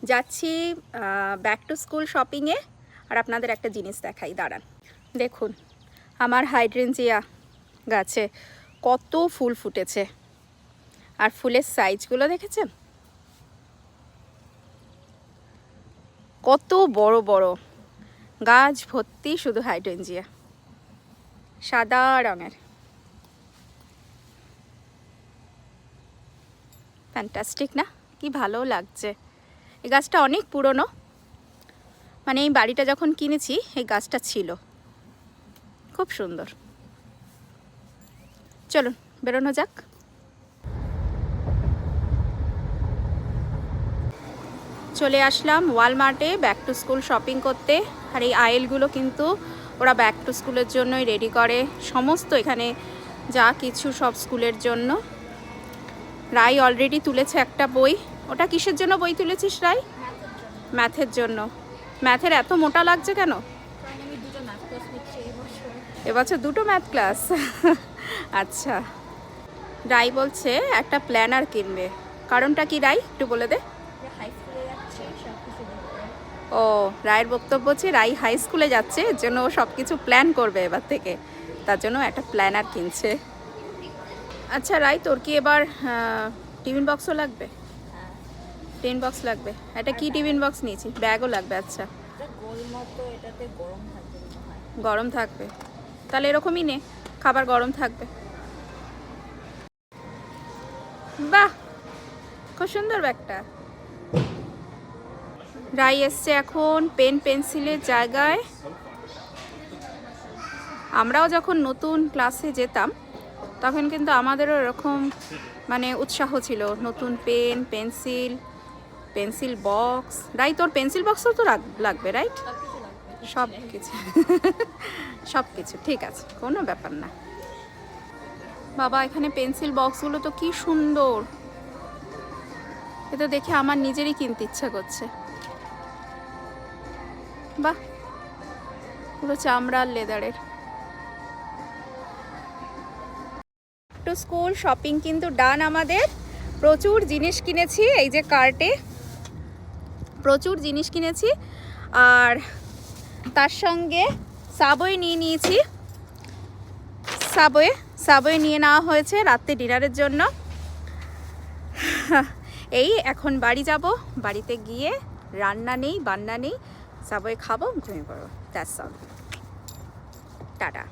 যাচ্ছি back to school শপিংয়ে। আর আপনাদের একটা জিনিস দেখাই, দাঁড়ান। দেখুন আমার হাইড্রেঞ্জিয়া গাছে কত ফুল ফুটেছে, আর ফুলের সাইজগুলো দেখেছেন কত বড় বড়। গাছ ভর্তি শুধু হাইড্রেঞ্জিয়া, সাদা রঙের। ফ্যান্টাস্টিক না? কি ভালো লাগছে। এই গাছটা অনেক পুরনো, মানে এই বাড়িটা যখন কিনেছি এই গাছটা ছিল। খুব সুন্দর। চলুন বেরোনো যাক। চলে আসলাম ওয়ালমার্টে ব্যাক টু স্কুল শপিং করতে। আর এই আয়েলগুলো কিন্তু ওরা ব্যাক টু স্কুলের জন্যই রেডি করে সমস্ত, এখানে যা কিছু সব স্কুলের জন্য। রাই অলরেডি তুলেছে একটা বই। ওটা কিসের জন্য বই তুলেছিস রাই? ম্যাথের জন্য। ম্যাথের এত মোটা লাগছে কেন? এবছর দুটো ম্যাথ ক্লাস। আচ্ছা, রাই বলছে একটা প্ল্যানার কিনবে। কারণটা কি রাই, একটু বলে দে। ও, রায়ের বক্তব্য হচ্ছে রাই হাই স্কুলে যাচ্ছে, এর জন্য ও সব কিছু প্ল্যান করবে এবার থেকে, তার জন্য একটা প্ল্যানার কিনছে। আচ্ছা রাই, তোর কি এবার টিফিন বক্সও লাগবে? টিফিন বক্স লাগবে। এটা কি টিফিন বক্স নিয়েছি? ব্যাগও লাগবে। আচ্ছা, গরম থাকবে, তাহলে এরকমই নে, খাবার গরম থাকবে। বাহ, খুব সুন্দর ব্যাগটা। রাই এসছে এখন পেন পেন্সিলের জায়গায়। আমরাও যখন নতুন ক্লাসে যেতাম তখন কিন্তু আমাদেরও এরকম মানে উৎসাহ ছিল, নতুন পেন পেন্সিল, পেন্সিল বক্স। রাই তোর পেন্সিল বক্সও তো লাগবে, রাইট? সব কিছু। সব কিছু ঠিক আছে, কোনো ব্যাপার না। বাবা, এখানে পেন্সিল বক্সগুলো তো কি সুন্দর, এটা দেখে আমার নিজেরই কিনতে ইচ্ছা করছে। বাহ, পুরো চামড়ার লেদারের। টু স্কুল শপিং কিন্তু ডান আমাদের। প্রচুর জিনিস কিনেছি, এই যে কার্টে প্রচুর জিনিস কিনেছি। আর তার সঙ্গে সাবওয়ে নিয়ে নিয়েছি। সাবওয়ে নিয়ে নেওয়া হয়েছে রাত্রে ডিনারের জন্য। এই এখন বাড়ি যাব, বাড়িতে গিয়ে রান্না নেই বান্না নেই, সাবওয়ে খাবো, ঘুমিয়ে পড়বো। That's all. টাটা।